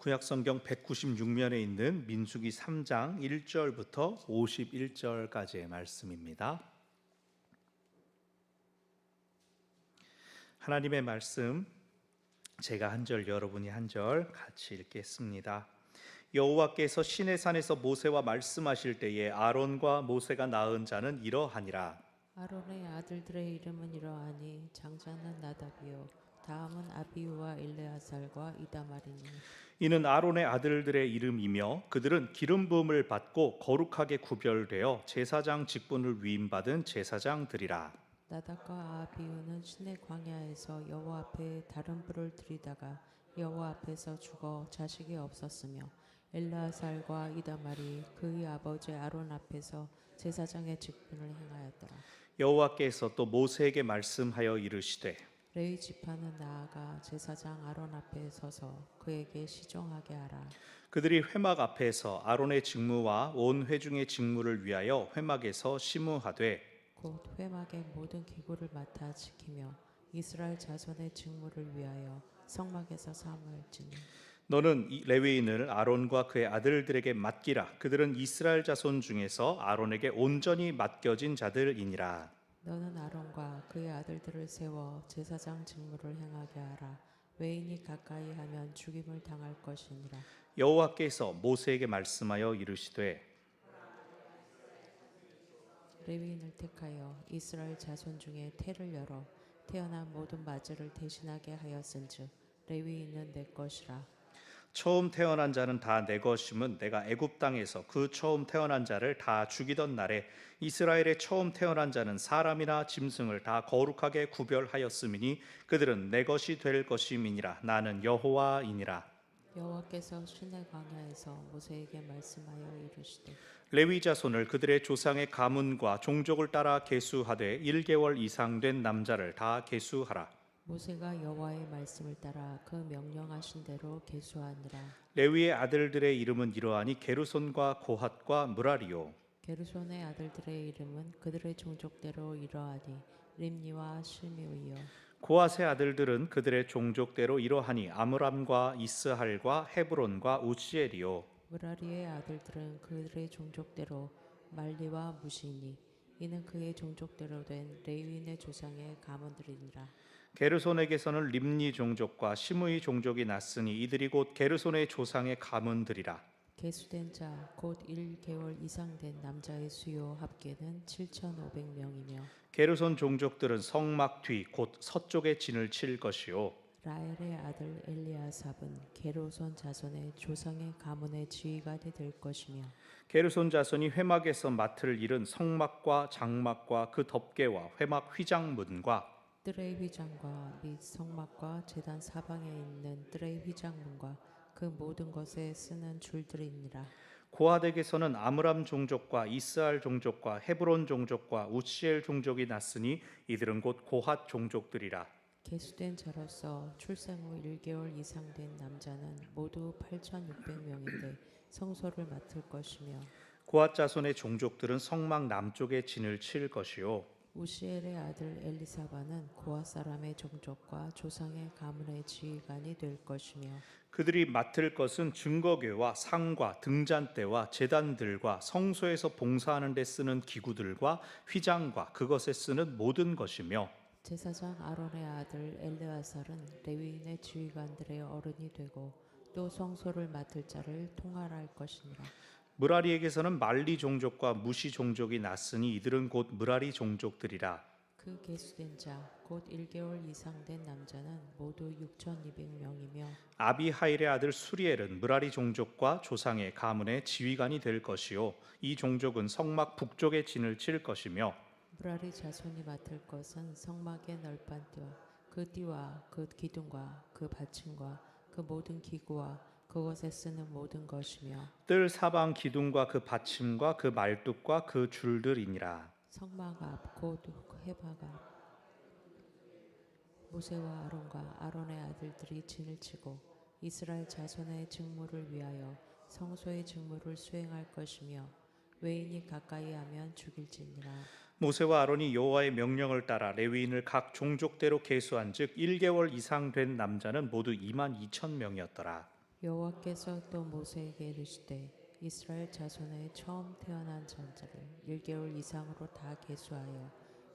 구약성경 196면에 있는 민수기 3장 1절부터 51절까지의 말씀입니다. 하나님의 말씀, 제가 한 절, 여러분이 한 절 같이 읽겠습니다. 여호와께서 시내산에서 모세와 말씀하실 때에 아론과 모세가 낳은 자는 이러하니라. 아론의 아들들의 이름은 이러하니 장자는 나답이요 다음은 아비후와 엘레아살과 이다말이니. 이는 아론의 아들들의 이름이며 그들은 기름 부음을 받고 거룩하게 구별되어 제사장 직분을 위임받은 제사장들이라. 나답과 아비후는 시내 광야에서 여호와 앞에 다른 불을 들이다가 여호와 앞에서 죽어 자식이 없었으며, 엘레아살과 이다말이 그의 아버지 아론 앞에서 제사장의 직분을 행하였더라. 여호와께서 또 모세에게 말씀하여 이르시되 레위 지파는 나아가 제사장 아론 앞에 서서 그에게 시종하게 하라. 그들이 회막 앞에서 아론의 직무와 온 회중의 직무를 위하여 회막에서 심우하되 곧 회막의 모든 기구를 맡아 지키며 이스라엘 자손의 직무를 위하여 성막에서 사무할지니. 너는 이 레위인을 아론과 그의 아들들에게 맡기라. 그들은 이스라엘 자손 중에서 아론에게 온전히 맡겨진 자들이니라. 너는 아론과 그의 아들들을 세워 제사장 직무를 행하게 하라. 외인이 가까이 하면 죽임을 당할 것이니라. 여호와께서 모세에게 말씀하여 이르시되 레위인을 택하여 이스라엘 자손 중에 태를 열어 태어난 모든 맞이를 대신하게 하였은즉 레위인은 내 것이라. 처음 태어난 자는 다 내 것임은 내가 애굽 땅에서 그 처음 태어난 자를 다 죽이던 날에 이스라엘의 처음 태어난 자는 사람이나 짐승을 다 거룩하게 구별하였음이니 그들은 내 것이 될 것임이니라. 나는 여호와이니라. 여호와께서 시내 광야에서 모세에게 말씀하여 이르시되 레위 자손을 그들의 조상의 가문과 종족을 따라 계수하되 1개월 이상 된 남자를 다 계수하라. 모세가 여호와의 말씀을 따라 그 명령하신 대로 계수하니라. 레위의 아들들의 이름은 이러하니 게르손과 고핫과 무라리요. 게르손의 아들들의 이름은 그들의 종족대로 이러하니 림니와 실미오이요. 고핫의 아들들은 그들의 종족대로 이러하니 아므람과 이스할과 헤브론과 우시엘이요. 무라리의 아들들은 그들의 종족대로 말리와 무시니. 이는 그의 종족대로 된 레위인의 조상의 가문들이니라. 게르손에게서는 림니 종족과 시므이 종족이 났으니 이들이 곧 게르손의 조상의 가문들이라. 계수된 자 곧 1개월 이상 된 남자의 수요 합계는 7,500명이며 게르손 종족들은 성막 뒤 곧 서쪽에 진을 칠 것이요. 라엘의 아들 엘리아삽은 게르손 자손의 조상의 가문의 지휘관이 될 것이며, 게르손 자손이 회막에서 맡을 일은 성막과 장막과 그 덮개와 회막 휘장문과 뜰의 휘장과 및 성막과 제단 사방에 있는 뜰의 휘장문과 그 모든 것에 쓰는 줄들이니라. 고핫에게서는 아므람 종족과 이스할 종족과 헤브론 종족과 우시엘 종족이 났으니 이들은 곧 고핫 종족들이라. 계수된 자로서 출생 후 1개월 이상 된 남자는 모두 8,600명인데 성소를 맡을 것이며, 고핫 자손의 종족들은 성막 남쪽에 진을 칠 것이요. 우시엘의 아들 엘리사바는 고아 사람의 종족과 조상의 가문의 지휘관이 될 것이며, 그들이 맡을 것은 증거궤와 상과 등잔대와 제단들과 성소에서 봉사하는 데 쓰는 기구들과 휘장과 그것에 쓰는 모든 것이며, 제사장 아론의 아들 엘르아살은 레위인의 지휘관들의 어른이 되고 또 성소를 맡을 자를 통할할 것이니라. 무라리에게서는 말리 종족과 무시 종족이 났으니 이들은 곧 무라리 종족들이라. 그 계수된 자 곧 1개월 이상 된 남자는 모두 6,200명이며, 아비하일의 아들 수리엘은 무라리 종족과 조상의 가문의 지휘관이 될 것이요. 이 종족은 성막 북쪽에 진을 칠 것이며, 무라리 자손이 맡을 것은 성막의 널판띠와 그 띠와 그 기둥과 그 받침과 그 모든 기구와 그것에 쓰는 모든 것이며, 뜰 사방 기둥과 그 받침과 그 말뚝과 그 줄들이니라. 성막 앞 곧 회막 앞. 모세와 아론과 아론의 아들들이 진을 치고 이스라엘 자손의 직무를 위하여 성소의 직무를 수행할 것이며, 외인이 가까이 하면 죽일지니라. 모세와 아론이 여호와의 명령을 따라 레위인을 각 종족대로 계수한즉 1개월 이상 된 남자는 모두 22,000명이었더라. 여호와께서 또 모세에게 이르시되 이스라엘 자손의 처음 태어난 자를 1개월 이상으로 다 계수하여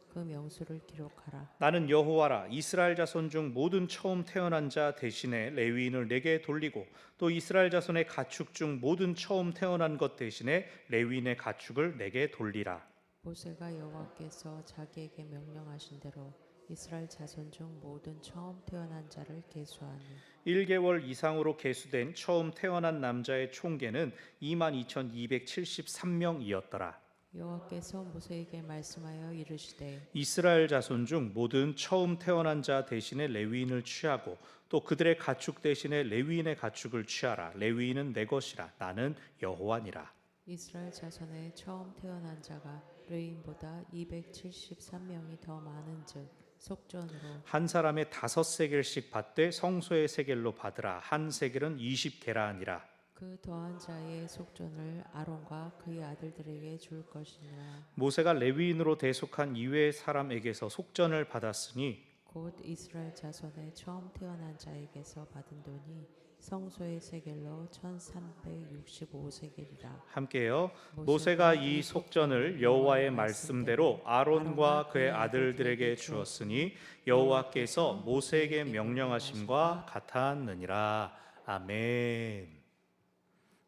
그 명수를 기록하라. 나는 여호와라. 이스라엘 자손 중 모든 처음 태어난 자 대신에 레위인을 내게 돌리고 또 이스라엘 자손의 가축 중 모든 처음 태어난 것 대신에 레위인의 가축을 내게 돌리라. 모세가 여호와께서 자기에게 명령하신 대로 이스라엘 자손 중 모든 처음 태어난 자를 계수하니 1개월 이상으로 계수된 처음 태어난 남자의 총계는 22,273명이었더라. 여호와께서 모세에게 말씀하여 이르시되 이스라엘 자손 중 모든 처음 태어난 자 대신에 레위인을 취하고 또 그들의 가축 대신에 레위인의 가축을 취하라. 레위인은 내 것이라. 나는 여호와니라. 이스라엘 자손의 처음 태어난 자가 레위인보다 273명이 더 많은즉 속전으로 한 사람의 5세겔씩 받되 성소의 세겔로 받으라. 한 세겔은 20게라니라. 그 더한 자의 속전을 아론과 그의 아들들에게 줄 것이니라. 모세가 레위인으로 대속한 이외의 사람에게서 속전을 받았으니 곧 이스라엘 자손의 처음 태어난 자에게서 받은 돈이 성소의 세겔로 1365세겔이라. 함께요. 모세가 이 속전을 여호와의 말씀대로 아론과 그의 아들들에게 주었으니 여호와께서 모세에게 명령하심과 같았느니라. 아멘.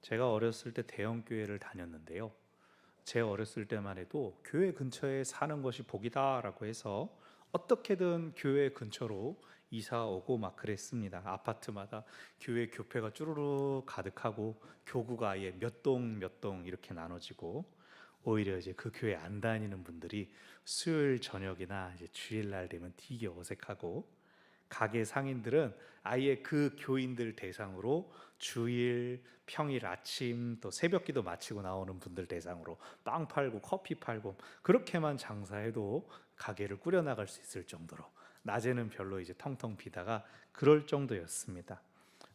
제가 어렸을 때 대형 교회를 다녔는데요. 제 어렸을 때만 해도 교회 근처에 사는 것이 복이다라고 해서 어떻게든 교회 근처로 이사 오고 막 그랬습니다. 아파트마다 교회 교패가 쭈루룩 가득하고 교구가 아예 몇 동 몇 동 이렇게 나눠지고, 오히려 이제 그 교회 안 다니는 분들이 수요일 저녁이나 이제 주일날 되면 되게 어색하고, 가게 상인들은 아예 그 교인들 대상으로 주일, 평일 아침 또 새벽기도 마치고 나오는 분들 대상으로 빵 팔고 커피 팔고 그렇게만 장사해도 가게를 꾸려나갈 수 있을 정도로, 낮에는 별로 이제 텅텅 비다가 그럴 정도였습니다.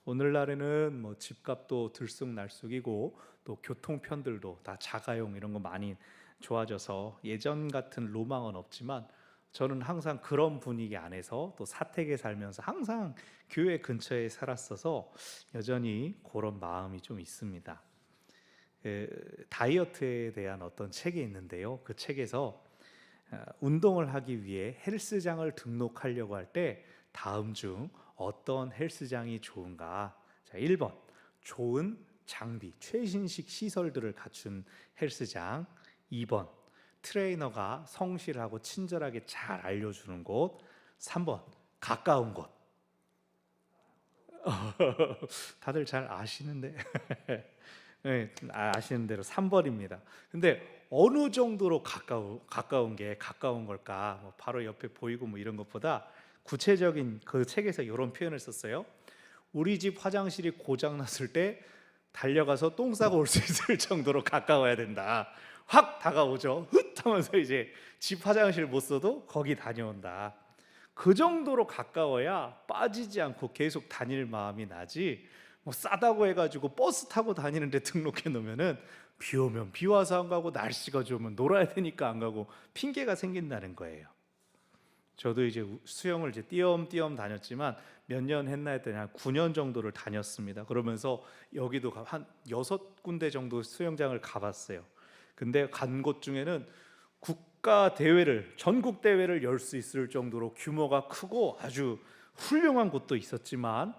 오늘날에는 뭐 집값도 들쑥날쑥이고 또 교통편들도 다 자가용 이런 거 많이 좋아져서 예전 같은 로망은 없지만, 저는 항상 그런 분위기 안에서 또 사택에 살면서 항상 교회 근처에 살았어서 여전히 그런 마음이 좀 있습니다. 다이어트에 대한 어떤 책이 있는데요. 그 책에서 운동을 하기 위해 헬스장을 등록하려고 할 때 다음 중 어떤 헬스장이 좋은가? 자, 1번 좋은 장비, 최신식 시설들을 갖춘 헬스장. 2번 트레이너가 성실하고 친절하게 잘 알려주는 곳. 3번 가까운 곳. 다들 잘 아시는데 네, 아시는 대로 3번입니다. 근데 어느 정도로 가까운 게 가까운 걸까? 뭐 바로 옆에 보이고 뭐 이런 것보다 구체적인, 그 책에서 이런 표현을 썼어요. 우리 집 화장실이 고장 났을 때 달려가서 똥 싸고 올 수 있을 정도로 가까워야 된다. 확 다가오죠. 흩 하면서 이제 집 화장실 못 써도 거기 다녀온다. 그 정도로 가까워야 빠지지 않고 계속 다닐 마음이 나지, 뭐 싸다고 해가지고 버스 타고 다니는데 등록해 놓으면은 비 오면 비 와서 안 가고 날씨가 좋으면 놀아야 되니까 안 가고 핑계가 생긴다는 거예요. 저도 이제 수영을 이제 띄엄띄엄 다녔지만 몇 년 했나 했더니 한 9년 정도를 다녔습니다. 그러면서 여기도 한 6군데 정도 수영장을 가봤어요. 근데 간 곳 중에는 국가 대회를, 전국 대회를 열 수 있을 정도로 규모가 크고 아주 훌륭한 곳도 있었지만,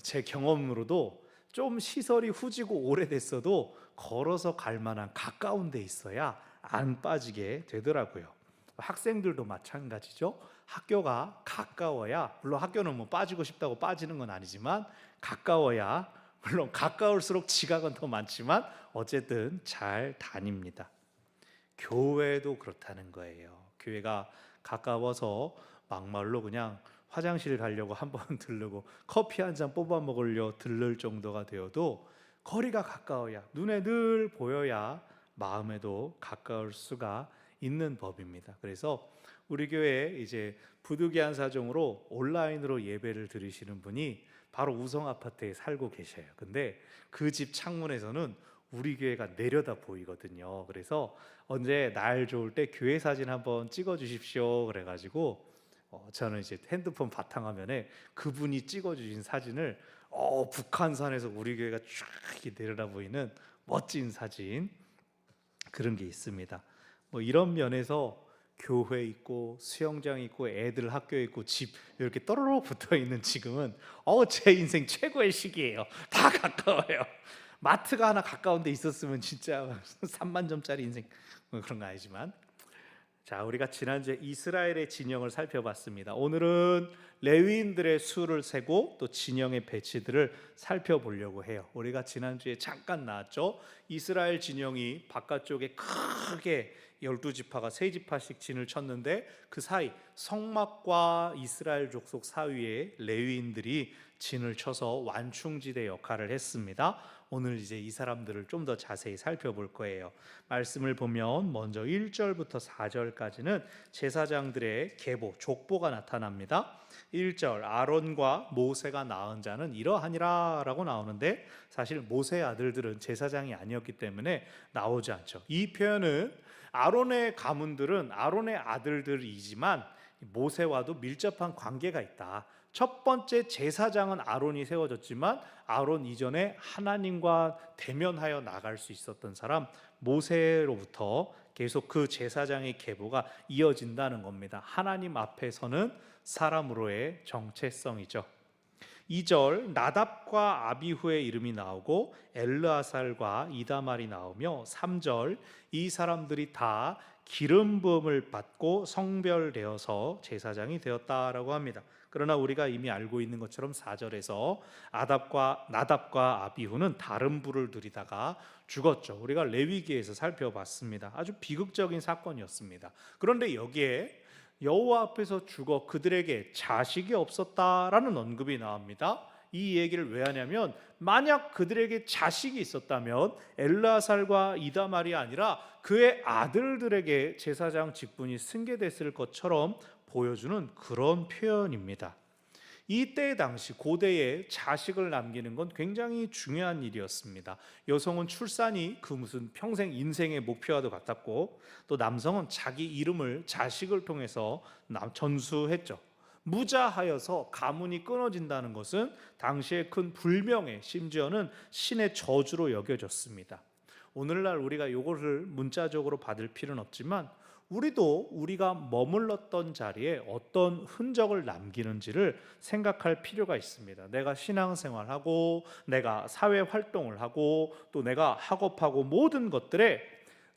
제 경험으로도 좀 시설이 후지고 오래됐어도 걸어서 갈 만한 가까운 데 있어야 안 빠지게 되더라고요. 학생들도 마찬가지죠. 학교가 가까워야, 물론 학교는 뭐 빠지고 싶다고 빠지는 건 아니지만 가까워야, 물론 가까울수록 지각은 더 많지만 어쨌든 잘 다닙니다. 교회도 그렇다는 거예요. 교회가 가까워서 막말로 그냥 화장실 가려고 한번 들르고 커피 한 잔 뽑아 먹으려 들를 정도가 되어도 거리가 가까워야, 눈에 늘 보여야 마음에도 가까울 수가 있는 법입니다. 그래서 우리 교회에 이제 부득이한 사정으로 온라인으로 예배를 드리시는 분이 바로 우성 아파트에 살고 계셔요. 근데 그 집 창문에서는 우리 교회가 내려다 보이거든요. 그래서 언제 날 좋을 때 교회 사진 한번 찍어 주십시오 그래가지고 저는 이제 핸드폰 바탕화면에 그분이 찍어주신 사진을 북한산에서 우리 교회가 쫙 이렇게 내려다 보이는 멋진 사진, 그런 게 있습니다. 뭐 이런 면에서 교회 있고 수영장 있고 애들 학교 있고 집 이렇게 떠르르 붙어 있는 지금은 제 인생 최고의 시기예요. 다 가까워요. 마트가 하나 가까운 데 있었으면 진짜 3만 점짜리 인생, 뭐 그런 거 아니지만. 자, 우리가 지난주에 이스라엘의 진영을 살펴봤습니다. 오늘은 레위인들의 수를 세고 또 진영의 배치들을 살펴보려고 해요. 우리가 지난주에 잠깐 나왔죠. 이스라엘 진영이 바깥쪽에 크게 12지파가 3지파씩 진을 쳤는데 그 사이 성막과 이스라엘 족속 사이에 레위인들이 진을 쳐서 완충지대 역할을 했습니다. 오늘 이제 이 사람들을 좀 더 자세히 살펴볼 거예요. 말씀을 보면 먼저 1절부터 4절까지는 제사장들의 계보, 족보가 나타납니다. 1절, 아론과 모세가 낳은 자는 이러하니라 라고 나오는데, 사실 모세의 아들들은 제사장이 아니었기 때문에 나오지 않죠. 이 표현은 아론의 가문들은 아론의 아들들이지만 모세와도 밀접한 관계가 있다. 첫 번째 제사장은 아론이 세워졌지만 아론 이전에 하나님과 대면하여 나갈 수 있었던 사람 모세로부터 계속 그 제사장의 계보가 이어진다는 겁니다. 하나님 앞에서는 사람으로의 정체성이죠. 2절, 나답과 아비후의 이름이 나오고 엘르아살과 이다말이 나오며 3절, 이 사람들이 다 기름 부음을 받고 성별되어서 제사장이 되었다라고 합니다. 그러나 우리가 이미 알고 있는 것처럼 4절에서 나답과 아비후는 다른 부를 들이다가 죽었죠. 우리가 레위기에서 살펴봤습니다. 아주 비극적인 사건이었습니다. 그런데 여기에 여호와 앞에서 죽어 그들에게 자식이 없었다라는 언급이 나옵니다. 이 얘기를 왜 하냐면, 만약 그들에게 자식이 있었다면 엘르아살과 이다말이 아니라 그의 아들들에게 제사장 직분이 승계됐을 것처럼 보여주는 그런 표현입니다. 이때 당시 고대에 자식을 남기는 건 굉장히 중요한 일이었습니다. 여성은 출산이 그 무슨 평생 인생의 목표와도 같았고, 또 남성은 자기 이름을 자식을 통해서 전수했죠. 무자하여서 가문이 끊어진다는 것은 당시에 큰 불명예, 심지어는 신의 저주로 여겨졌습니다. 오늘날 우리가 이것을 문자적으로 받을 필요는 없지만 우리도 우리가 머물렀던 자리에 어떤 흔적을 남기는지를 생각할 필요가 있습니다. 내가 신앙생활하고 내가 사회활동을 하고 또 내가 학업하고 모든 것들에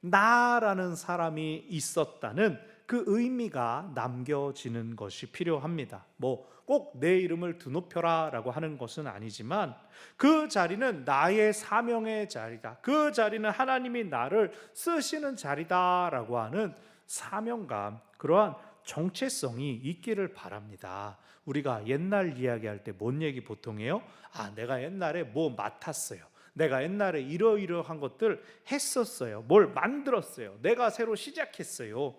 나라는 사람이 있었다는 그 의미가 남겨지는 것이 필요합니다. 꼭 내 이름을 드높여라 라고 하는 것은 아니지만 그 자리는 나의 사명의 자리다. 그 자리는 하나님이 나를 쓰시는 자리다 라고 하는 사명감, 그러한 정체성이 있기를 바랍니다. 우리가 옛날 이야기할 때 뭔 얘기 보통 해요? 내가 옛날에 뭐 맡았어요. 내가 옛날에 이러이러한 것들 했었어요. 뭘 만들었어요. 내가 새로 시작했어요.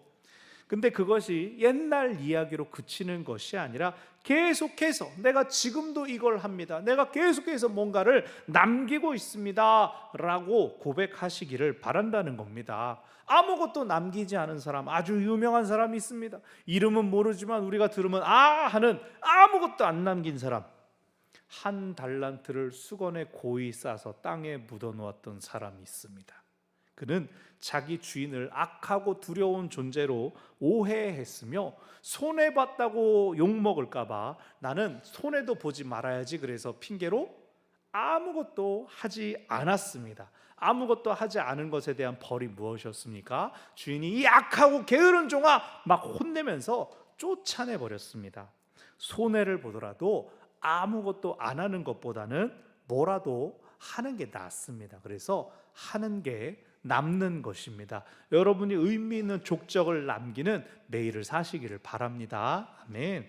근데 그것이 옛날 이야기로 그치는 것이 아니라 계속해서 내가 지금도 이걸 합니다. 내가 계속해서 뭔가를 남기고 있습니다 라고 고백하시기를 바란다는 겁니다. 아무것도 남기지 않은 사람, 아주 유명한 사람이 있습니다. 이름은 모르지만 우리가 들으면 하는, 아무것도 안 남긴 사람. 한 달란트를 수건에 고이 싸서 땅에 묻어놓았던 사람이 있습니다. 그는 자기 주인을 악하고 두려운 존재로 오해했으며 손해봤다고 욕먹을까 봐 나는 손해도 보지 말아야지 그래서 핑계로 아무것도 하지 않았습니다. 아무것도 하지 않은 것에 대한 벌이 무엇이었습니까? 주인이 이 악하고 게으른 종아 막 혼내면서 쫓아내버렸습니다. 손해를 보더라도 아무것도 안 하는 것보다는 뭐라도 하는 게 낫습니다. 그래서 하는 게 남는 것입니다. 여러분이 의미 있는 족적을 남기는 매일을 사시기를 바랍니다. 아멘.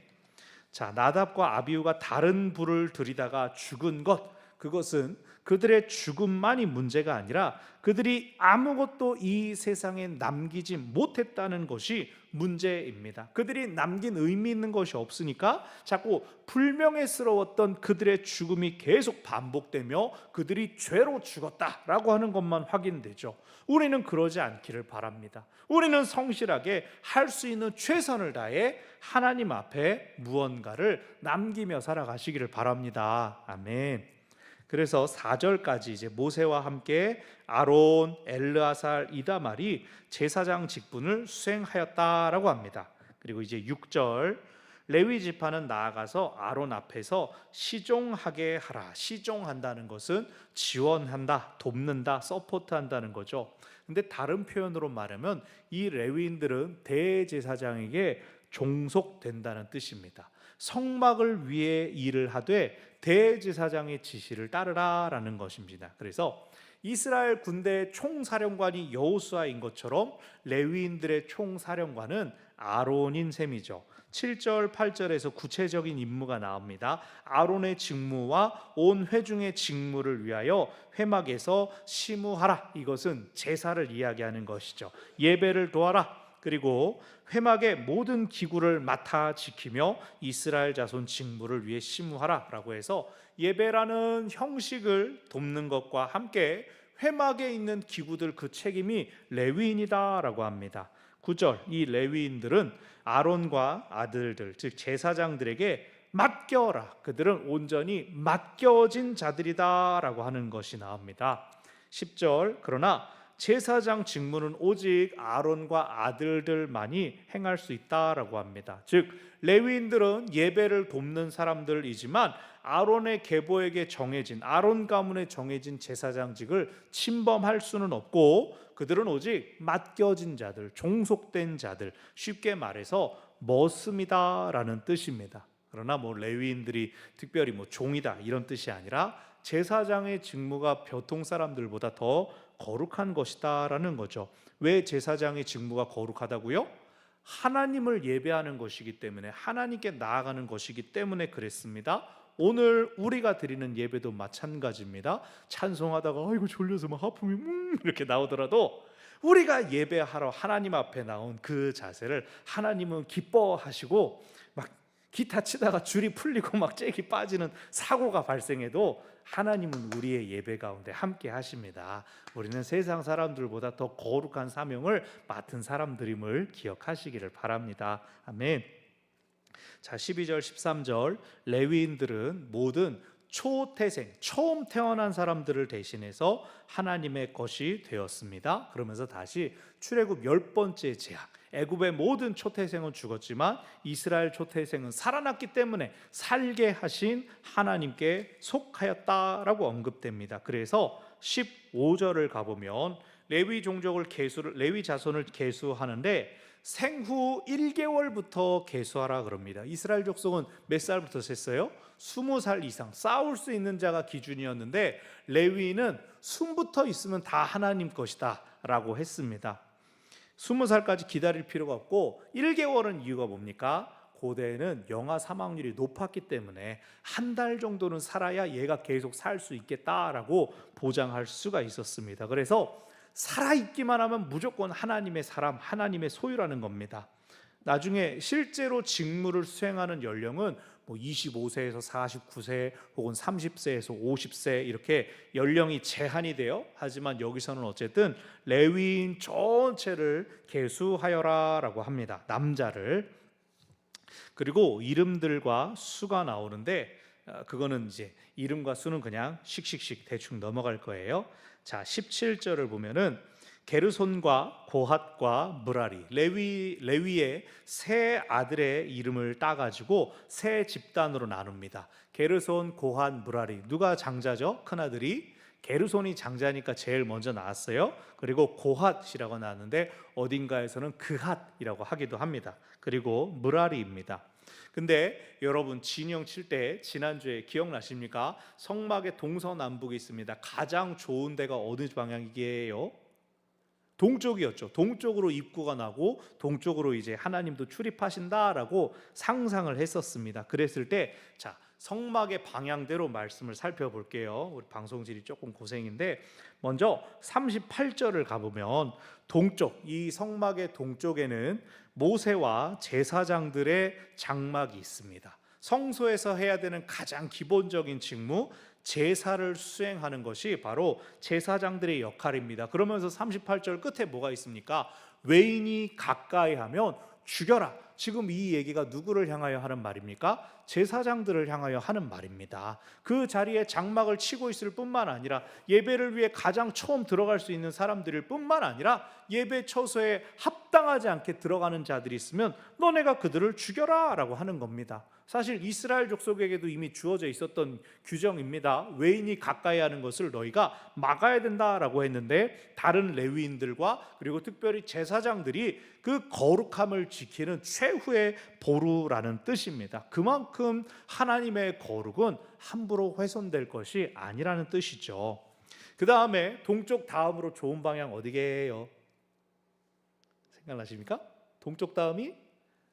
자, 나답과 아비후가 다른 불을 들이다가 죽은 것, 그것은 그들의 죽음만이 문제가 아니라 그들이 아무것도 이 세상에 남기지 못했다는 것이 문제입니다. 그들이 남긴 의미 있는 것이 없으니까 자꾸 불명예스러웠던 그들의 죽음이 계속 반복되며 그들이 죄로 죽었다라고 하는 것만 확인되죠. 우리는 그러지 않기를 바랍니다. 우리는 성실하게 할 수 있는 최선을 다해 하나님 앞에 무언가를 남기며 살아가시기를 바랍니다. 아멘. 그래서 4절까지 이제 모세와 함께 아론, 엘르아살, 이다말이 제사장 직분을 수행하였다라고 합니다. 그리고 이제 6절 레위 지파는 나아가서 아론 앞에서 시종하게 하라. 시종한다는 것은 지원한다, 돕는다, 서포트한다는 거죠. 근데 다른 표현으로 말하면 이 레위인들은 대제사장에게 종속된다는 뜻입니다. 성막을 위해 일을 하되 대제사장의 지시를 따르라라는 것입니다. 그래서 이스라엘 군대의 총사령관이 여호수아인 것처럼 레위인들의 총사령관은 아론인 셈이죠. 7절, 8절에서 구체적인 임무가 나옵니다. 아론의 직무와 온 회중의 직무를 위하여 회막에서 시무하라. 이것은 제사를 이야기하는 것이죠. 예배를 도와라. 그리고 회막의 모든 기구를 맡아 지키며 이스라엘 자손 직무를 위해 심무하라 라고 해서 예배라는 형식을 돕는 것과 함께 회막에 있는 기구들 그 책임이 레위인이다 라고 합니다. 9절 이 레위인들은 아론과 아들들 즉 제사장들에게 맡겨라. 그들은 온전히 맡겨진 자들이다 라고 하는 것이 나옵니다. 10절 그러나 제사장 직무는 오직 아론과 아들들만이 행할 수 있다라고 합니다. 즉 레위인들은 예배를 돕는 사람들이지만 아론의 계보에게 정해진 아론 가문에 정해진 제사장직을 침범할 수는 없고 그들은 오직 맡겨진 자들, 종속된 자들, 쉽게 말해서 머슴이다라는 뜻입니다. 그러나 레위인들이 특별히 종이다 이런 뜻이 아니라 제사장의 직무가 보통 사람들보다 더 거룩한 것이다라는 거죠. 왜 제사장의 직무가 거룩하다고요? 하나님을 예배하는 것이기 때문에 하나님께 나아가는 것이기 때문에 그랬습니다. 오늘 우리가 드리는 예배도 마찬가지입니다. 찬송하다가 아이고 졸려서 막 하품이 이렇게 나오더라도 우리가 예배하러 하나님 앞에 나온 그 자세를 하나님은 기뻐하시고 막 기타 치다가 줄이 풀리고 막 잭이 빠지는 사고가 발생해도 하나님은 우리의 예배 가운데 함께 하십니다. 우리는 세상 사람들보다 더 거룩한 사명을 맡은 사람들임을 기억하시기를 바랍니다. 아멘. 자, 12절 13절 레위인들은 모든 초태생 처음 태어난 사람들을 대신해서 하나님의 것이 되었습니다. 그러면서 다시 출애굽 10번째 제약 애굽의 모든 초태생은 죽었지만 이스라엘 초태생은 살아났기 때문에 살게 하신 하나님께 속하였다라고 언급됩니다. 그래서 15절을 가보면 레위 종족을 레위 자손을 계수하는데 생후 1개월부터 계수하라 그럽니다. 이스라엘 족속은 몇 살부터 셌어요? 20살 이상 싸울 수 있는 자가 기준이었는데 레위인은 숨부터 있으면 다 하나님 것이다 라고 했습니다. 20살까지 기다릴 필요가 없고 1개월은 이유가 뭡니까? 고대에는 영아 사망률이 높았기 때문에 한 달 정도는 살아야 얘가 계속 살 수 있겠다라고 보장할 수가 있었습니다. 그래서 살아있기만 하면 무조건 하나님의 사람, 하나님의 소유라는 겁니다. 나중에 실제로 직무를 수행하는 연령은 25세에서 49세 혹은 30세에서 50세 이렇게 연령이 제한이 돼요. 하지만 여기서는 어쨌든 레위인 전체를 계수하여라 라고 합니다. 남자를. 그리고 이름들과 수가 나오는데 그거는 이제 이름과 수는 그냥 씩씩씩 대충 넘어갈 거예요. 자, 17절을 보면은 게르손과 고핫과 무라리 레위의 세 아들의 이름을 따가지고 세 집단으로 나눕니다. 게르손, 고핫, 무라리 누가 장자죠? 큰아들이 게르손이 장자니까 제일 먼저 나왔어요. 그리고 고핫이라고 나왔는데 어딘가에서는 그핫이라고 하기도 합니다. 그리고 무라리입니다. 근데 여러분 진영 칠 때 지난주에 기억나십니까? 성막의 동서남북이 있습니다. 가장 좋은 데가 어느 방향이게요? 동쪽이었죠. 동쪽으로 입구가 나고 동쪽으로 이제 하나님도 출입하신다라고 상상을 했었습니다. 그랬을 때 자, 성막의 방향대로 말씀을 살펴볼게요. 우리 방송질이 조금 고생인데 먼저 38절을 가보면 동쪽, 이 성막의 동쪽에는 모세와 제사장들의 장막이 있습니다. 성소에서 해야 되는 가장 기본적인 직무, 제사를 수행하는 것이 바로 제사장들의 역할입니다. 그러면서 38절 끝에 뭐가 있습니까? 외인이 가까이 하면 죽여라. 지금 이 얘기가 누구를 향하여 하는 말입니까? 제사장들을 향하여 하는 말입니다. 그 자리에 장막을 치고 있을 뿐만 아니라 예배를 위해 가장 처음 들어갈 수 있는 사람들일 뿐만 아니라 예배 처소에 합당하지 않게 들어가는 자들이 있으면 너네가 그들을 죽여라 라고 하는 겁니다. 사실 이스라엘 족속에게도 이미 주어져 있었던 규정입니다. 외인이 가까이 하는 것을 너희가 막아야 된다라고 했는데 다른 레위인들과 그리고 특별히 제사장들이 그 거룩함을 지키는 최후의 보루라는 뜻입니다. 그만큼 하나님의 거룩은 함부로 훼손될 것이 아니라는 뜻이죠. 그 다음에 동쪽 다음으로 좋은 방향 어디게요? 생각나십니까? 동쪽 다음이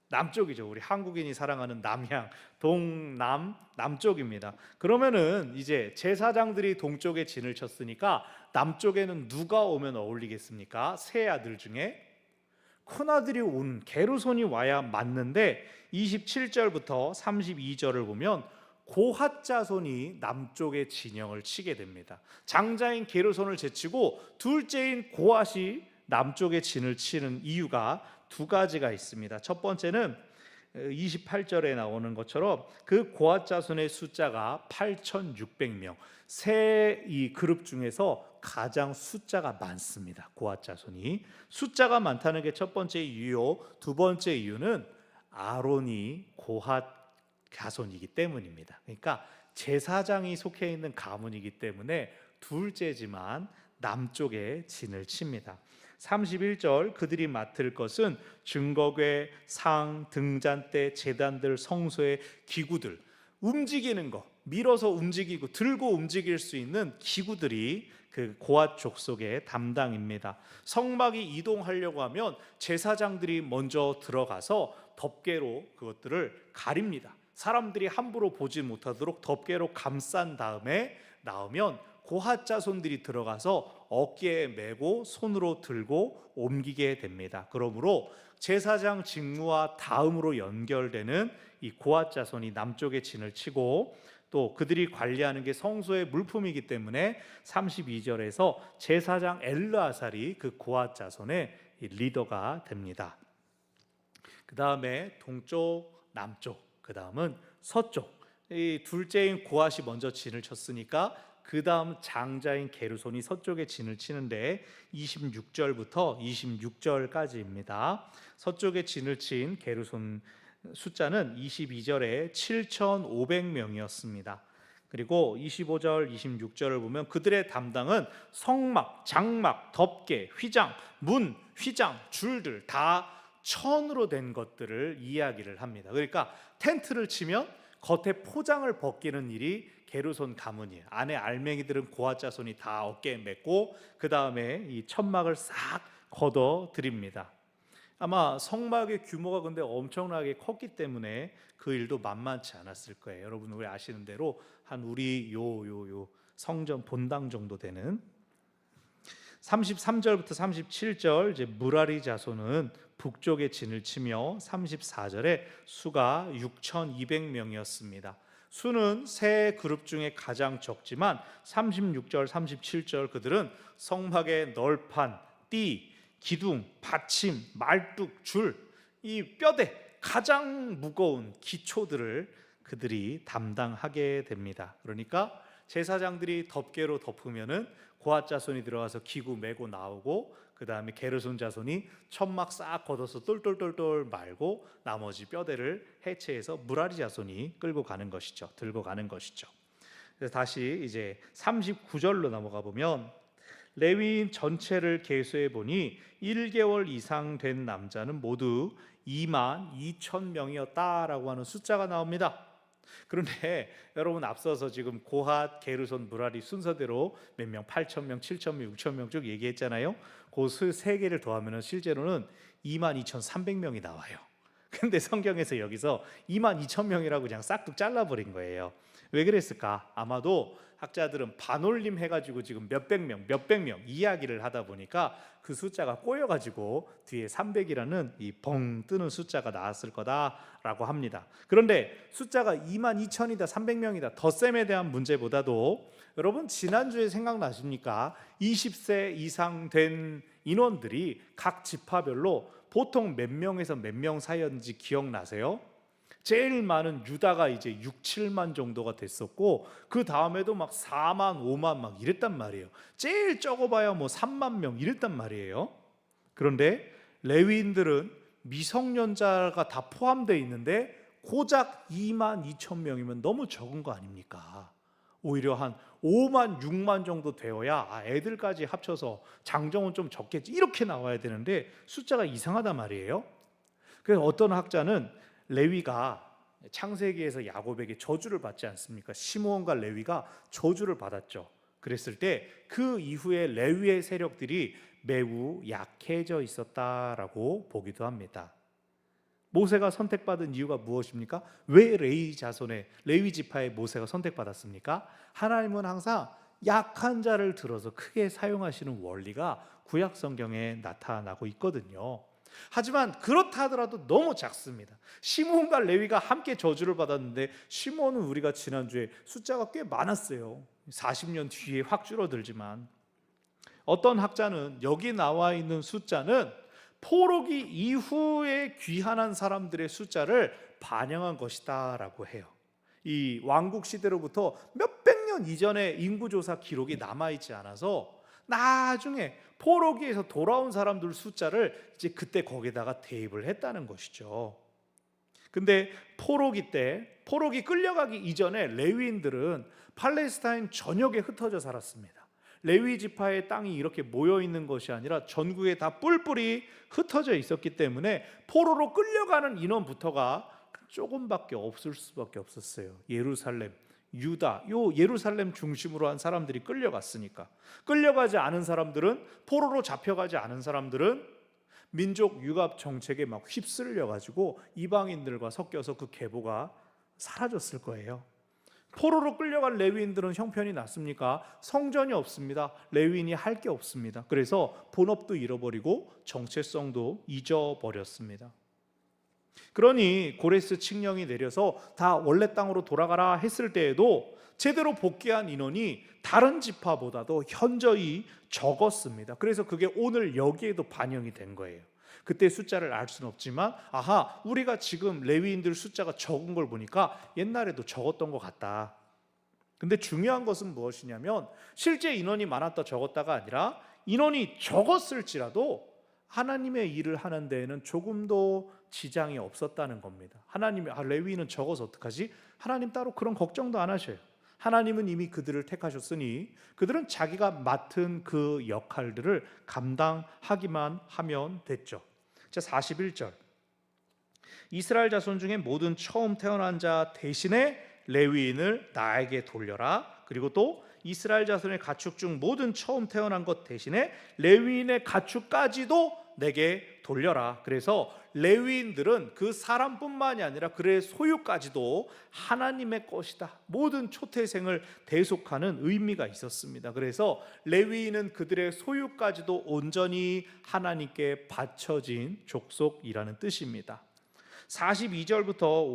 남쪽이죠. 우리 한국인이 사랑하는 남향, 동남, 남쪽입니다. 그러면은 이제 제사장들이 동쪽에 진을 쳤으니까 남쪽에는 누가 오면 어울리겠습니까? 세 아들 중에 큰아들이 온 게르손이 와야 맞는데 27절부터 32절을 보면 고핫 자손이 남쪽에 진영을 치게 됩니다. 장자인 게르손을 제치고 둘째인 고핫이 남쪽에 진을 치는 이유가 두 가지가 있습니다. 첫 번째는 28절에 나오는 것처럼 그 고핫 자손의 숫자가 8,600명. 세 이 그룹 중에서 가장 숫자가 많습니다. 고핫 자손이 숫자가 많다는 게 첫 번째 이유요. 두 번째 이유는 아론이 고핫 자손이기 때문입니다. 그러니까 제사장이 속해 있는 가문이기 때문에 둘째지만 남쪽에 진을 칩니다. 31절 그들이 맡을 것은 증거궤, 상, 등잔대, 제단들, 성소의 기구들, 움직이는 거, 밀어서 움직이고 들고 움직일 수 있는 기구들이 그 고핫 족속의 담당입니다. 성막이 이동하려고 하면 제사장들이 먼저 들어가서 덮개로 그것들을 가립니다. 사람들이 함부로 보지 못하도록 덮개로 감싼 다음에 나오면 고핫 자손들이 들어가서 어깨에 메고 손으로 들고 옮기게 됩니다. 그러므로 제사장 직무와 다음으로 연결되는 이 고핫 자손이 남쪽에 진을 치고 또 그들이 관리하는 게 성소의 물품이기 때문에 32절에서 제사장 엘르아살이 그 고핫 자손의 리더가 됩니다. 그 다음에 동쪽, 남쪽, 그 다음은 서쪽. 이 둘째인 고핫이 먼저 진을 쳤으니까 그 다음 장자인 게르손이 서쪽에 진을 치는데 26절부터 26절까지입니다. 서쪽에 진을 친 게르손 숫자는 22절에 7,500명이었습니다. 그리고 25절, 26절을 보면 그들의 담당은 성막, 장막, 덮개, 휘장, 문, 휘장, 줄들 다 천으로 된 것들을 이야기를 합니다. 그러니까 텐트를 치면 겉에 포장을 벗기는 일이 게르손 가문이에요. 안에 알맹이들은 고핫 자손이 다 어깨에 메고 그 다음에 이 천막을 싹 걷어 드립니다. 아마 성막의 규모가 근데 엄청나게 컸기 때문에 그 일도 만만치 않았을 거예요. 여러분 우리 아시는 대로 한 우리 요 성전 본당 정도 되는 33절부터 37절 이제 무라리 자손은 북쪽에 진을 치며 34절에 수가 6,200명이었습니다. 수는 세 그룹 중에 가장 적지만 36절, 37절 그들은 성막의 널판, 띠, 기둥, 받침, 말뚝, 줄, 이 뼈대 가장 무거운 기초들을 그들이 담당하게 됩니다. 그러니까 제사장들이 덮개로 덮으면은 고핫 자손이 들어가서 기구 메고 나오고 그 다음에 게르손 자손이 천막 싹 걷어서 똘똘똘똘 말고 나머지 뼈대를 해체해서 무라리 자손이 끌고 가는 것이죠. 들고 가는 것이죠. 그래서 다시 이제 39절로 넘어가 보면 레위인 전체를 계수해 보니 1개월 이상 된 남자는 모두 22,000명이었다라고 하는 숫자가 나옵니다. 그런데 여러분 앞서서 지금 고핫, 게르손, 무라리 순서대로 몇 명, 8,000명, 7,000명, 6,000명 쭉 얘기했잖아요. 그 세 개를 더하면 실제로는 22,300명이 나와요. 근데 성경에서 여기서 22,000명이라고 그냥 싹둑 잘라버린 거예요. 왜 그랬을까? 아마도 학자들은 반올림 해가지고 지금 몇백 명 이야기를 하다 보니까 그 숫자가 꼬여가지고 뒤에 300이라는 이 벙 뜨는 숫자가 나왔을 거다라고 합니다. 그런데 숫자가 22,000이다 300명이다 덧셈에 대한 문제보다도 여러분 지난주에 생각나십니까? 20세 이상 된 인원들이 각 지파별로 보통 몇 명에서 몇 명 사이였는지 기억나세요? 제일 많은 유다가 이제 6, 7만 정도가 됐었고 그 다음에도 막 4만, 5만 막 이랬단 말이에요. 제일 적어봐야 뭐 3만 명 이랬단 말이에요. 그런데 레위인들은 미성년자가 다 포함되어 있는데 고작 2만 2천 명이면 너무 적은 거 아닙니까? 오히려 한 5만, 6만 정도 되어야 애들까지 합쳐서 장정은 좀 적겠지 이렇게 나와야 되는데 숫자가 이상하단 말이에요. 그래서 어떤 학자는 레위가 창세기에서 야곱에게 저주를 받지 않습니까? 시므온과 레위가 저주를 받았죠. 그랬을 때 그 이후에 레위의 세력들이 매우 약해져 있었다라고 보기도 합니다. 모세가 선택받은 이유가 무엇입니까? 왜 레위 지파의 모세가 선택받았습니까? 하나님은 항상 약한 자를 들어서 크게 사용하시는 원리가 구약 성경에 나타나고 있거든요. 하지만 그렇다 하더라도 너무 작습니다. 시므온과 레위가 함께 저주를 받았는데 시므온은 우리가 지난주에 숫자가 꽤 많았어요. 40년 뒤에 확 줄어들지만 어떤 학자는 여기 나와 있는 숫자는 포로기 이후에 귀환한 사람들의 숫자를 반영한 것이다 라고 해요. 이 왕국 시대로부터 몇백 년 이전의 인구조사 기록이 남아있지 않아서 나중에 포로기에서 돌아온 사람들 숫자를 이제 그때 거기다가 대입을 했다는 것이죠. 근데 포로기 끌려가기 이전에 레위인들은 팔레스타인 전역에 흩어져 살았습니다. 레위 지파의 땅이 이렇게 모여 있는 것이 아니라 전국에 다 뿔뿔이 흩어져 있었기 때문에 포로로 끌려가는 인원부터가 조금밖에 없을 수밖에 없었어요. 예루살렘, 유다, 요 예루살렘 중심으로 한 사람들이 끌려갔으니까. 끌려가지 않은 사람들은, 포로로 잡혀가지 않은 사람들은 민족 융합 정책에 막 휩쓸려 가지고 이방인들과 섞여서 그 계보가 사라졌을 거예요. 포로로 끌려간 레위인들은 형편이 났습니까? 성전이 없습니다. 레위인이 할 게 없습니다. 그래서 본업도 잃어버리고 정체성도 잊어버렸습니다. 그러니 고레스 칙령이 내려서 다 원래 땅으로 돌아가라 했을 때에도 제대로 복귀한 인원이 다른 지파보다도 현저히 적었습니다. 그래서 그게 오늘 여기에도 반영이 된 거예요. 그때 숫자를 알 수는 없지만 우리가 지금 레위인들 숫자가 적은 걸 보니까 옛날에도 적었던 것 같다. 근데 중요한 것은 무엇이냐면 실제 인원이 많았다 적었다가 아니라 인원이 적었을지라도 하나님의 일을 하는 데에는 조금도 지장이 없었다는 겁니다. 하나님이 레위인은 적어서 어떡하지? 하나님 따로 그런 걱정도 안 하셔요. 하나님은 이미 그들을 택하셨으니 그들은 자기가 맡은 그 역할들을 감당하기만 하면 됐죠. 자, 41절. 이스라엘 자손 중에 모든 처음 태어난 자 대신에 레위인을 나에게 돌려라. 그리고 또 이스라엘 자손의 가축 중 모든 처음 태어난 것 대신에 레위인의 가축까지도 내게 돌려라. 그래서 레위인들은 그 사람뿐만이 아니라 그의 소유까지도 하나님의 것이다. 모든 초태생을 대속하는 의미가 있었습니다. 그래서 레위인은 그들의 소유까지도 온전히 하나님께 바쳐진 족속이라는 뜻입니다. 42절부터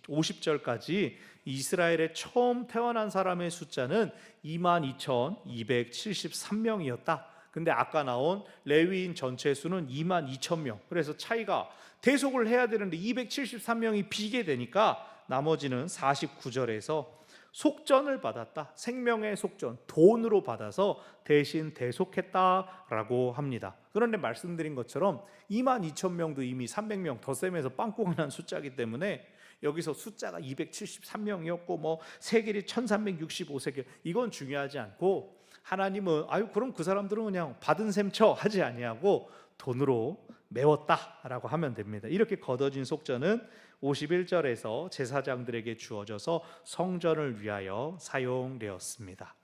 50절까지 이스라엘의 처음 태어난 사람의 숫자는 22,273명이었다. 근데 아까 나온 레위인 전체 수는 22,000명. 그래서 차이가 대속을 해야 되는데 273명이 비게 되니까 나머지는 49절에서 속전을 받았다. 생명의 속전, 돈으로 받아서 대신 대속했다라고 합니다. 그런데 말씀드린 것처럼 22,000명도 이미 300명 덧셈해서 빵꾸가 난 숫자이기 때문에 여기서 숫자가 273명이었고 뭐 세겔이 1365세겔 이건 중요하지 않고 하나님은 그럼 그 사람들은 그냥 받은 셈 쳐 하지 아니하고 돈으로 메웠다라고 하면 됩니다. 이렇게 거둬진 속전은 51절에서 제사장들에게 주어져서 성전을 위하여 사용되었습니다.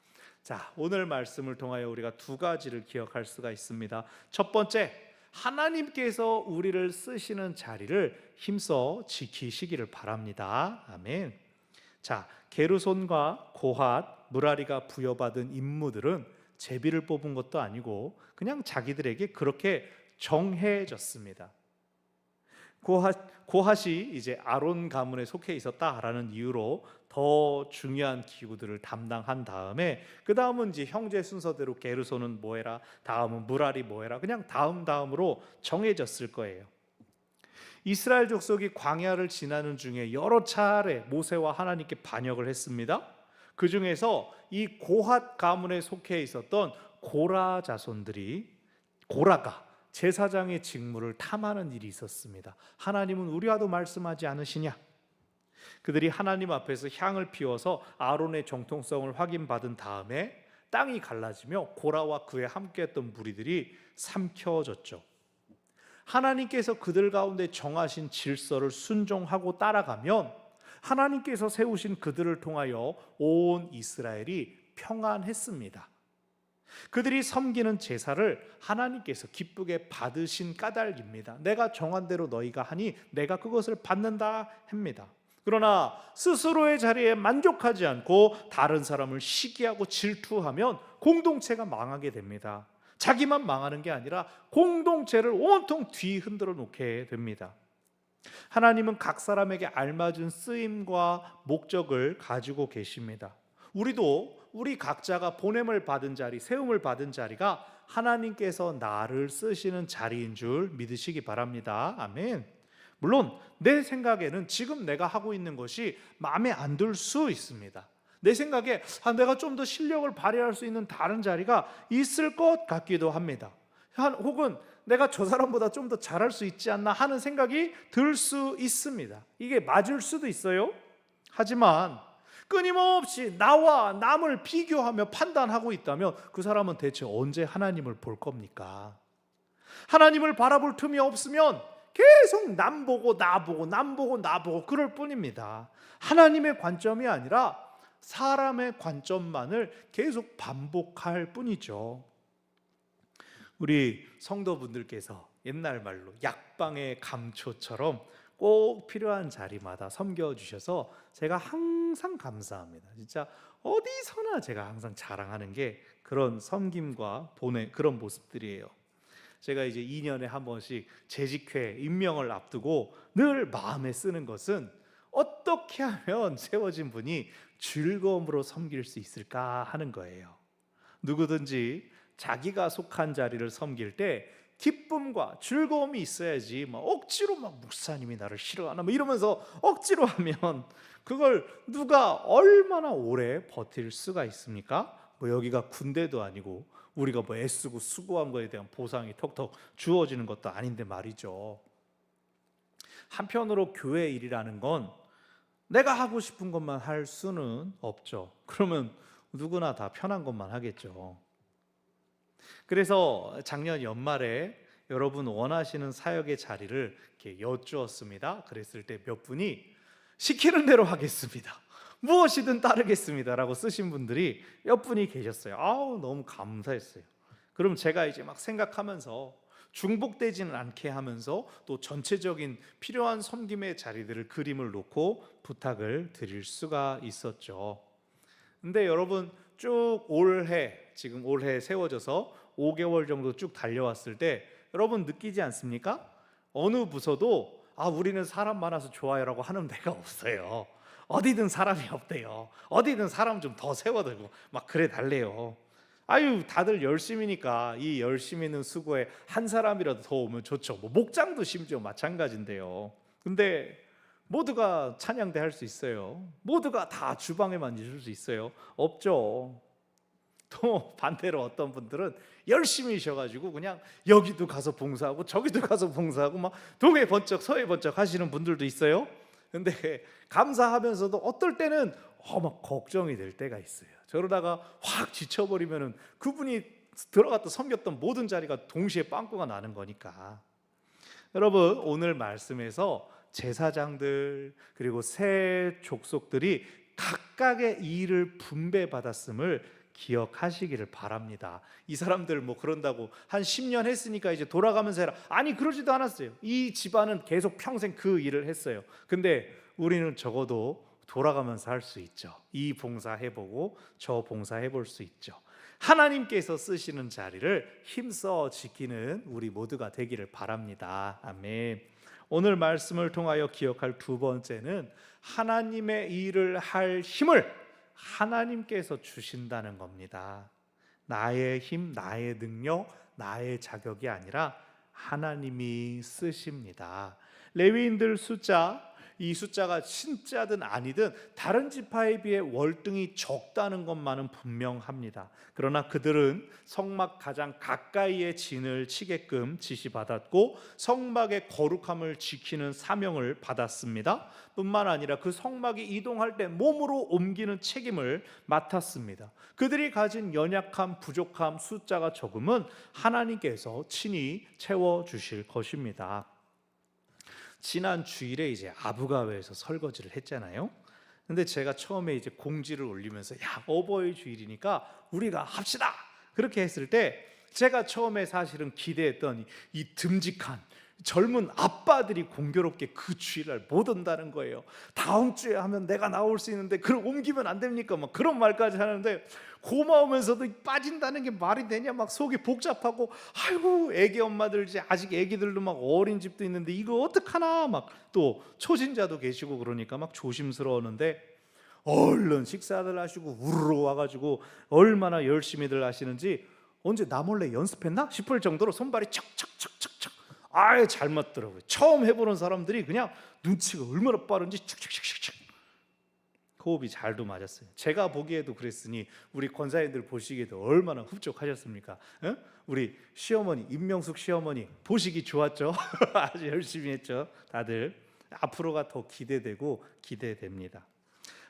자, 오늘 말씀을 통하여 우리가 두 가지를 기억할 수가 있습니다. 첫 번째, 하나님께서 우리를 쓰시는 자리를 힘써 지키시기를 바랍니다. 아멘. 자, 게르손과 고핫, 무라리가 부여받은 임무들은 제비를 뽑은 것도 아니고 그냥 자기들에게 그렇게 정해졌습니다. 고핫이 이제 아론 가문에 속해 있었다라는 이유로 더 중요한 기구들을 담당한 다음에 그 다음은 이제 형제 순서대로 게르손은 뭐 해라, 다음은 무라리 뭐 해라, 그냥 다음으로 정해졌을 거예요. 이스라엘 족속이 광야를 지나는 중에 여러 차례 모세와 하나님께 반역을 했습니다. 그 중에서 이 고핫 가문에 속해 있었던 고라 자손들이, 고라가 제사장의 직무를 탐하는 일이 있었습니다. 하나님은 우리와도 말씀하지 않으시냐? 그들이 하나님 앞에서 향을 피워서 아론의 정통성을 확인받은 다음에 땅이 갈라지며 고라와 그에 함께했던 무리들이 삼켜졌죠. 하나님께서 그들 가운데 정하신 질서를 순종하고 따라가면 하나님께서 세우신 그들을 통하여 온 이스라엘이 평안했습니다. 그들이 섬기는 제사를 하나님께서 기쁘게 받으신 까닭입니다. 내가 정한 대로 너희가 하니 내가 그것을 받는다 합니다. 그러나 스스로의 자리에 만족하지 않고 다른 사람을 시기하고 질투하면 공동체가 망하게 됩니다. 자기만 망하는 게 아니라 공동체를 온통 뒤흔들어 놓게 됩니다. 하나님은 각 사람에게 알맞은 쓰임과 목적을 가지고 계십니다. 우리 각자가 보냄을 받은 자리, 세움을 받은 자리가 하나님께서 나를 쓰시는 자리인 줄 믿으시기 바랍니다. 아멘. 물론 내 생각에는 지금 내가 하고 있는 것이 마음에 안 들 수 있습니다. 내 생각에 내가 좀 더 실력을 발휘할 수 있는 다른 자리가 있을 것 같기도 합니다. 혹은 내가 저 사람보다 좀 더 잘할 수 있지 않나 하는 생각이 들 수 있습니다. 이게 맞을 수도 있어요. 하지만 끊임없이 나와 남을 비교하며 판단하고 있다면 그 사람은 대체 언제 하나님을 볼 겁니까? 하나님을 바라볼 틈이 없으면 계속 남 보고 나 보고 남 보고 나 보고 그럴 뿐입니다. 하나님의 관점이 아니라 사람의 관점만을 계속 반복할 뿐이죠. 우리 성도분들께서 옛날 말로 약방의 감초처럼 꼭 필요한 자리마다 섬겨주셔서 제가 항상 감사합니다. 진짜 어디서나 제가 항상 자랑하는 게 그런 섬김과 그런 모습들이에요. 제가 이제 2년에 한 번씩 재직회 임명을 앞두고 늘 마음에 쓰는 것은 어떻게 하면 세워진 분이 즐거움으로 섬길 수 있을까 하는 거예요. 누구든지 자기가 속한 자리를 섬길 때 기쁨과 즐거움이 있어야지 억지로 목사님이 나를 싫어하나 이러면서 억지로 하면 그걸 누가 얼마나 오래 버틸 수가 있습니까? 여기가 군대도 아니고 우리가 애쓰고 수고한 거에 대한 보상이 턱턱 주어지는 것도 아닌데 말이죠. 한편으로 교회 일이라는 건 내가 하고 싶은 것만 할 수는 없죠. 그러면 누구나 다 편한 것만 하겠죠. 그래서 작년 연말에 여러분 원하시는 사역의 자리를 이렇게 여쭈었습니다. 그랬을 때 몇 분이 시키는 대로 하겠습니다, 무엇이든 따르겠습니다라고 쓰신 분들이 몇 분이 계셨어요. 너무 감사했어요. 그럼 제가 이제 막 생각하면서 중복되지는 않게 하면서 또 전체적인 필요한 섬김의 자리들을 그림을 놓고 부탁을 드릴 수가 있었죠. 근데 여러분 쭉 지금 올해 세워져서 5개월 정도 쭉 달려왔을 때 여러분 느끼지 않습니까? 어느 부서도 우리는 사람 많아서 좋아요라고 하는 데가 없어요. 어디든 사람이 없대요. 어디든 사람 좀 더 세워들고 막 그래 달래요. 다들 열심이니까 이 열심히 있는 수고에 한 사람이라도 더 오면 좋죠. 목장도 심지어 마찬가지인데요. 근데 모두가 찬양대 할 수 있어요? 모두가 다 주방에만 있을 수 있어요? 없죠. 또 반대로 어떤 분들은 열심히 쉬어가지고 그냥 여기도 가서 봉사하고 저기도 가서 봉사하고 막 동해 번쩍 서해 번쩍 하시는 분들도 있어요. 근데 감사하면서도 어떨 때는 막 걱정이 될 때가 있어요. 저러다가 확 지쳐버리면은 그분이 들어갔다 섬겼던 모든 자리가 동시에 빵꾸가 나는 거니까. 여러분 오늘 말씀에서 제사장들 그리고 세 족속들이 각각의 일을 분배받았음을 기억하시기를 바랍니다. 이 사람들 뭐 그런다고 한 10년 했으니까 이제 돌아가면서 해라. 아니, 그러지도 않았어요. 이 집안은 계속 평생 그 일을 했어요. 근데 우리는 적어도 돌아가면서 할 수 있죠. 이 봉사 해보고 저 봉사 해볼 수 있죠. 하나님께서 쓰시는 자리를 힘써 지키는 우리 모두가 되기를 바랍니다. 아멘. 오늘 말씀을 통하여 기억할 두 번째는 하나님의 일을 할 힘을 하나님께서 주신다는 겁니다. 나의 힘, 나의 능력, 나의 자격이 아니라 하나님이 쓰십니다. 레위인들 숫자, 이 숫자가 진짜든 아니든 다른 지파에 비해 월등히 적다는 것만은 분명합니다. 그러나 그들은 성막 가장 가까이에 진을 치게끔 지시받았고 성막의 거룩함을 지키는 사명을 받았습니다. 뿐만 아니라 그 성막이 이동할 때 몸으로 옮기는 책임을 맡았습니다. 그들이 가진 연약함, 부족함, 숫자가 적음은 하나님께서 친히 채워주실 것입니다. 지난 주일에 이제 아부가회에서 설거지를 했잖아요. 근데 제가 처음에 이제 공지를 올리면서 야, 어버이 주일이니까 우리가 합시다 그렇게 했을 때 제가 처음에 사실은 기대했던 이 듬직한 젊은 아빠들이 공교롭게 그 주일날 못 온다는 거예요. 다음 주에 하면 내가 나올 수 있는데 그걸 옮기면 안 됩니까? 막 그런 말까지 하는데 고마우면서도 빠진다는 게 말이 되냐? 막 속이 복잡하고 아이고 애기 엄마들 이제 아직 애기들도 막 어린 집도 있는데 이거 어떡하나? 막 또 초신자도 계시고 그러니까 막 조심스러웠는데 얼른 식사들 하시고 우르르 와가지고 얼마나 열심히들 하시는지 언제 나 몰래 연습했나 싶을 정도로 손발이 척척척척척 아예 잘 맞더라고요. 처음 해보는 사람들이 그냥 눈치가 얼마나 빠른지 척척척척 호흡이 잘도 맞았어요. 제가 보기에도 그랬으니 우리 권사님들 보시기에도 얼마나 흡족하셨습니까? 응? 우리 시어머니 임명숙 시어머니 보시기 좋았죠? 아주 열심히 했죠. 다들 앞으로가 더 기대되고 기대됩니다.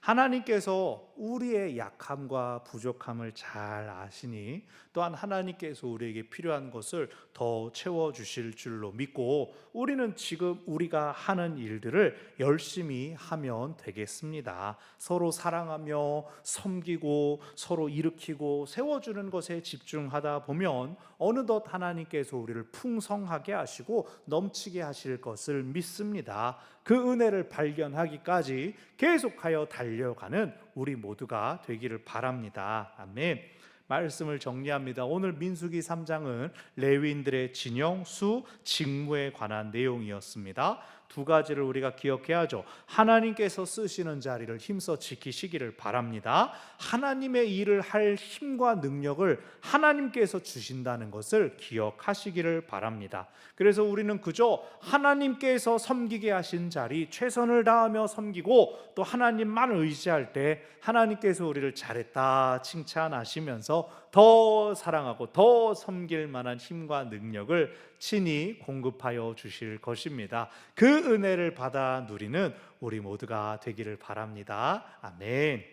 하나님께서 우리의 약함과 부족함을 잘 아시니 또한 하나님께서 우리에게 필요한 것을 더 채워주실 줄로 믿고 우리는 지금 우리가 하는 일들을 열심히 하면 되겠습니다. 서로 사랑하며 섬기고 서로 일으키고 세워주는 것에 집중하다 보면 어느덧 하나님께서 우리를 풍성하게 하시고 넘치게 하실 것을 믿습니다. 그 은혜를 발견하기까지 계속하여 달려가는 우리 모두가 되기를 바랍니다. 아멘. 말씀을 정리합니다. 오늘 민수기 3장은 레위인들의 진영, 수, 직무에 관한 내용이었습니다. 두 가지를 우리가 기억해야죠. 하나님께서 쓰시는 자리를 힘써 지키시기를 바랍니다. 하나님의 일을 할 힘과 능력을 하나님께서 주신다는 것을 기억하시기를 바랍니다. 그래서 우리는 그저 하나님께서 섬기게 하신 자리 최선을 다하며 섬기고 또 하나님만 의지할 때 하나님께서 우리를 잘했다 칭찬하시면서 더 사랑하고 더 섬길 만한 힘과 능력을 친히 공급하여 주실 것입니다. 그 은혜를 받아 누리는 우리 모두가 되기를 바랍니다. 아멘.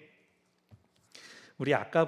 우리 아까